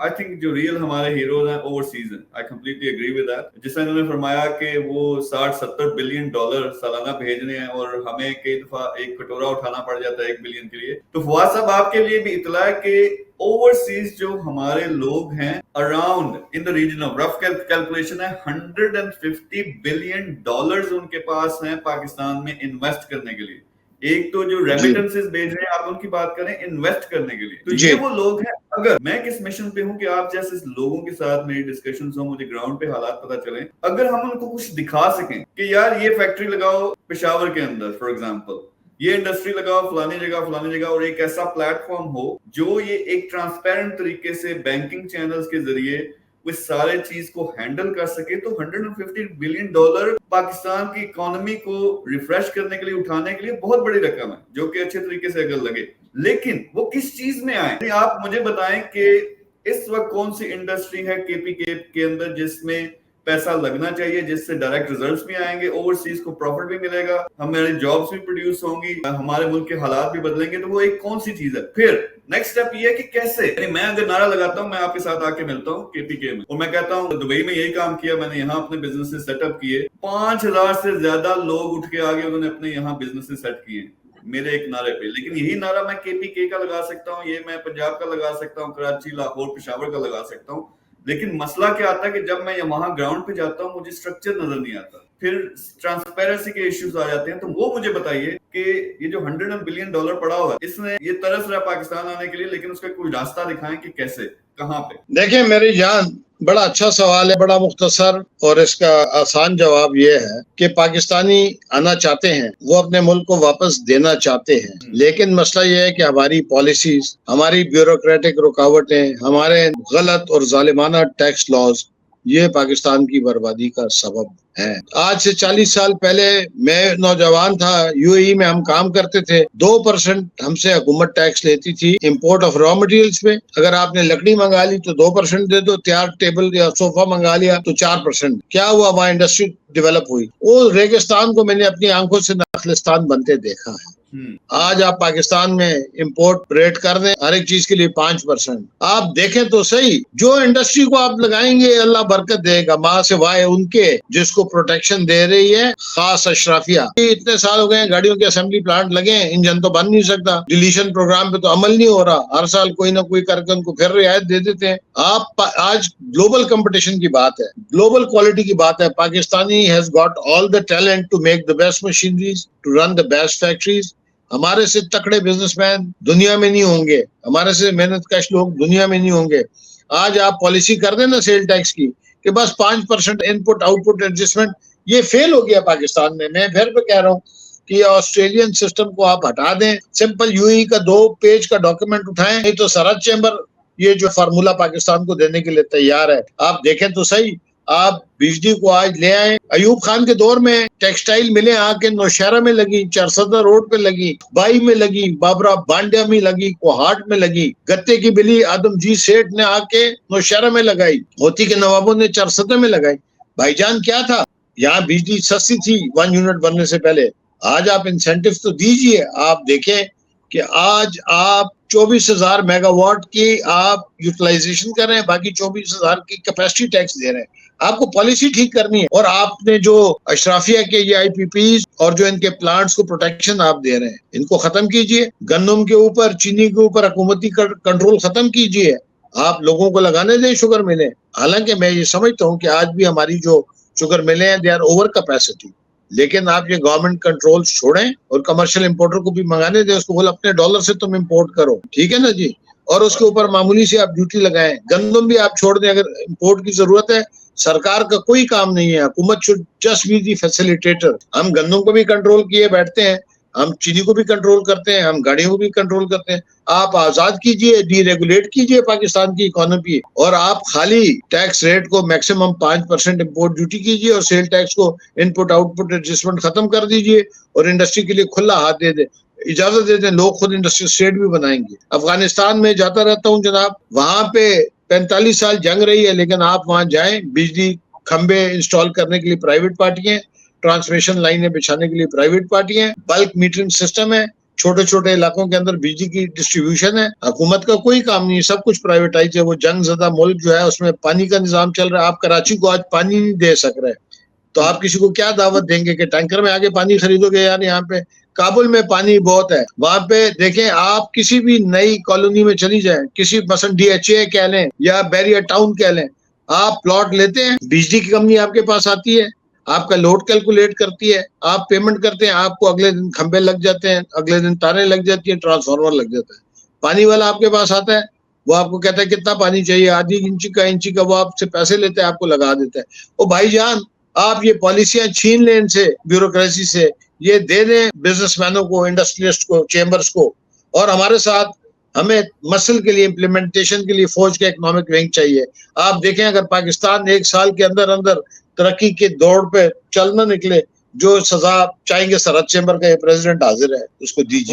I think جو real ہمارے heroes ہیں اوورسیز ہیں. I completely agree with that. جس طرح انہوں نے فرمایا کہ وہ 60-70 بلین ڈالر سالانہ بھیجنے ہیں اور ہمیں کئی دفعہ ایک کٹورا اٹھانا پڑ جاتا ہے 1 بلین کے لیے. تو فواد صاحب آپ کے لیے بھی اطلاع ہے کہ اوورسیز جو ہمارے لوگ ہیں around in the region of rough calculation ہے 150 بلین ڈالرز ان کے پاس ہیں پاکستان میں انویسٹ کرنے کے لیے. ایک تو جو ریمیٹنسز بھیج رہے ہیں آپ ان کی بات کریں انویسٹ کرنے کے لیے, تو یہ وہ لوگ ہیں. اگر میں کس مشن پہ ہوں کہ آپ جیسے لوگوں کے ساتھ میری ڈسکشنز ہوں, مجھے گراؤنڈ پہ حالات پتہ چلیں, اگر ہم ان کو کچھ دکھا سکیں کہ یار یہ فیکٹری لگاؤ پشاور کے اندر فار ایگزامپل, یہ انڈسٹری لگاؤ فلانی جگہ, اور ایک ایسا پلیٹ فارم ہو جو یہ ایک ٹرانسپیرنٹ طریقے سے بینکنگ چینلز کے ذریعے وہ سارے چیز کو ہینڈل کر سکے, تو 150 بلین ڈالر پاکستان کی اکانومی کو ریفریش کرنے کے لیے, اٹھانے کے لیے بہت بڑی رقم ہے, جو کہ اچھے طریقے سے اگر لگے. لیکن وہ کس چیز میں آئے, آپ مجھے بتائیں کہ اس وقت کون سی انڈسٹری ہے کے پی کے اندر جس میں پیسہ لگنا چاہیے, جس سے ڈائریکٹ ریزلٹس بھی آئیں گے, اوورسیز کو پروفٹ بھی ملے گا, ہماری جابس بھی پروڈیوس ہوں گی, ہمارے ملک کے حالات بھی بدلیں گے. تو وہ ایک کون سی چیز ہے؟ پھر نیکسٹ اسٹیپ یہ ہے کہ کیسے, یعنی میں اگر نعرہ لگاتا ہوں, میں آپ کے ساتھ آ کے ملتا ہوں کے پی کے میں, اور میں کہتا ہوں دبئی میں یہی کام کیا میں نے, یہاں اپنے بزنس سیٹ اپ کیے, 5000 سے زیادہ لوگ اٹھ کے آگے انہوں نے اپنے یہاں بزنس سیٹ کیے میرے ایک نعرے پہ. لیکن یہی نعرہ میں کے پی کے کا لگا سکتا ہوں, یہ میں پنجاب کا لگا سکتا ہوں, کراچی, لاہور, پشاور کا لگا سکتا ہوں. لیکن مسئلہ کیا آتا ہے کہ جب میں وہاں گراؤنڈ پہ جاتا ہوں مجھے اسٹرکچر نظر نہیں آتا, پھر ٹرانسپیرنسی کے ایشوز آ جاتے ہیں. تو وہ مجھے بتائیے کہ یہ جو 100 بلین ڈالر پڑا ہوا ہے, اس نے یہ ترس رہا پاکستان آنے کے لیے, لیکن اس کا کوئی راستہ دکھائیں کہ کیسے, کہاں پہ. دیکھیں میری جان, بڑا اچھا سوال ہے, بڑا مختصر, اور اس کا آسان جواب یہ ہے کہ پاکستانی آنا چاہتے ہیں, وہ اپنے ملک کو واپس دینا چاہتے ہیں, لیکن مسئلہ یہ ہے کہ ہماری پالیسیز, ہماری بیوروکریٹک رکاوٹیں, ہمارے غلط اور ظالمانہ ٹیکس لاز, یہ پاکستان کی بربادی کا سبب ہے. آج سے 40 سال پہلے میں نوجوان تھا, یو اے ای میں ہم کام کرتے تھے, 2% ہم سے حکومت ٹیکس لیتی تھی امپورٹ آف را مٹیریلز پہ. اگر آپ نے لکڑی منگا لی تو 2% دے دو, تیار ٹیبل یا صوفہ منگا لیا تو 4%. کیا ہوا, وہاں انڈسٹری ڈیولپ ہوئی. وہ ریگستان کو میں نے اپنی آنکھوں سے نخلستان بنتے دیکھا ہے. آج آپ پاکستان میں امپورٹ ریٹ کر دیں ہر ایک چیز کے لیے 5%. آپ دیکھیں تو صحیح, جو انڈسٹری کو آپ لگائیں گے اللہ برکت دے گا, ماں سے وائے ان کے جس کو پروٹیکشن دے رہی ہے خاص اشرافیہ. اتنے سال ہو گئے گاڑیوں کے اسمبلی پلانٹ لگے, انجن تو بن نہیں سکتا, ڈیلیشن پروگرام پہ تو عمل نہیں ہو رہا, ہر سال کوئی نہ کوئی کر کے ان کو پھر رعایت دے دیتے ہیں. آپ آج گلوبل کمپٹیشن کی بات ہے, گلوبل کوالٹی کی بات ہے. Pakistani has got all the talent to make the best machineries, to run the best factories. ہمارے سے تکڑے بزنس مین دنیا میں نہیں ہوں گے, ہمارے سے محنت کش لوگ دنیا میں نہیں ہوں گے. آج آپ پالیسی کر دیں نا سیل ٹیکس کی کہ بس 5% ان پٹ آؤٹ پٹ ایڈجسٹمنٹ, یہ فیل ہو گیا پاکستان میں. میں پھر کہہ رہا ہوں کہ آسٹریلین سسٹم کو آپ ہٹا دیں, سمپل یو ای کا 2 پیج کا ڈاکیومنٹ اٹھائیں, نہیں تو سرحد چیمبر یہ جو فارمولا پاکستان کو دینے کے لیے تیار ہے. آپ دیکھیں تو صحیح, آپ بجلی کو آج لے آئیں. ایوب خان کے دور میں ٹیکسٹائل ملیں آ کے نوشہرہ میں لگی, چارسدہ روڈ پہ لگی, بائی میں لگی, بابرا بانڈیا میں لگی, کوہاٹ میں لگی. گتے کی بلی آدم جی سیٹھ نے آ کے نوشہرہ میں لگائی, ہوتی کے نوابوں نے چارسدہ میں لگائی. بھائی جان کیا تھا, یہاں بجلی سستی تھی 1 یونٹ بننے سے پہلے. آج آپ انسینٹیو تو دیجئے. آپ دیکھیں کہ آج آپ 24,000 میگا واٹ کی آپ یوٹیلائزیشن کر رہے ہیں, باقی 24,000 کی کیپیسٹی ٹیکس دے رہے ہیں. آپ کو پالیسی ٹھیک کرنی ہے, اور آپ نے جو اشرافیہ کے یہ آئی پی پیز اور جو ان کے پلانٹس کو پروٹیکشن آپ دے رہے ہیں, ان کو ختم کیجئے. گندم کے اوپر, چینی کے اوپر حکومتی کنٹرول ختم کیجئے. آپ لوگوں کو لگانے دیں شوگر ملیں. حالانکہ میں یہ سمجھتا ہوں کہ آج بھی ہماری جو شوگر ملیں ہیں دے آر اوور کیپیسٹی, لیکن آپ یہ گورنمنٹ کنٹرول چھوڑیں اور کمرشل امپورٹر کو بھی منگانے دیں. اس کو بول اپنے ڈالر سے تم امپورٹ کرو, ٹھیک ہے نا جی, اور اس کے اوپر معمولی سے آپ ڈیوٹی لگائیں. گندم بھی آپ چھوڑ دیں, اگر امپورٹ کی ضرورت ہے. سرکار کا کوئی کام نہیں ہے, حکومت should just be the facilitator. ہم گندم کو بھی کنٹرول کیے بیٹھتے ہیں, ہم چینی کو بھی کنٹرول کرتے ہیں, ہم گاڑیوں کو بھی کنٹرول کرتے ہیں. آپ آزاد کیجئے, ڈی ریگولیٹ کیجئے پاکستان کی اکانومی, اور آپ خالی ٹیکس ریٹ کو میکسیمم 5% امپورٹ ڈیوٹی کیجئے, اور سیل ٹیکس کو ان پٹ آؤٹ پٹ ایڈجسٹمنٹ ختم کر دیجئے, اور انڈسٹری کے لیے کھلا ہاتھ دے دیں, اجازت دے دیں. لوگ خود انڈسٹری اسٹیٹ بھی بنائیں گے. افغانستان میں جاتا رہتا ہوں جناب, وہاں پہ 45 سال جنگ رہی ہے, لیکن آپ وہاں جائیں, بجلی کھمبے انسٹال کرنے کے لیے پرائیویٹ پارٹیاں, ٹرانسمیشن لائنیں بچھانے کے لیے پرائیویٹ پارٹیاں, بلک میٹرنگ سسٹم ہے, چھوٹے چھوٹے علاقوں کے اندر بجلی کی ڈسٹریبیوشن ہے. حکومت کا کوئی کام نہیں, سب کچھ پرائیویٹائز ہے. وہ جنگ زدہ ملک جو ہے اس میں پانی کا نظام چل رہا ہے. آپ کراچی کو آج پانی نہیں دے سک رہے, تو آپ کسی کو کیا دعوت دیں گے کہ ٹینکر میں آگے پانی خریدو گے؟ یار یہاں پہ کابل میں پانی بہت ہے, وہاں پہ دیکھیں آپ کسی بھی نئی کالونی میں چلی جائیں, کسی مثلا ڈی ایچ اے کہہ لیں یا بیریا ٹاؤن کہہ لیں, آپ پلاٹ لیتے ہیں, بجلی کی کمپنی آپ کے پاس آتی ہے, آپ کا لوڈ کیلکولیٹ کرتی ہے, آپ پیمنٹ کرتے ہیں, آپ کو اگلے دن کھمبے لگ جاتے ہیں, اگلے دن تاریں لگ جاتی ہیں, ٹرانسفارمر لگ جاتا ہے. پانی والا آپ کے پاس آتا ہے, وہ آپ کو کہتا ہے کتنا پانی چاہیے, آدھی انچی کا وہ آپ سے پیسے لیتے ہیں, آپ کو لگا دیتا ہے. او بھائی جان, آپ یہ پالیسیاں چھین لیں ان سے, بیوروکریسی سے, یہ دے دیں بزنس مینوں کو, انڈسٹریلسٹ کو, چیمبرز کو, اور ہمارے ساتھ ہمیں مسل کے لیے امپلیمنٹیشن کے لیے فوج کا اکنامک ونگ چاہیے. آپ دیکھیں اگر پاکستان ایک سال کے اندر ترقی کے دوڑ پہ چل نہ نکلے, جو سزا چاہیں گے سرحد چیمبر کا یہ پریزیڈنٹ حاضر ہے اس کو دیجیے.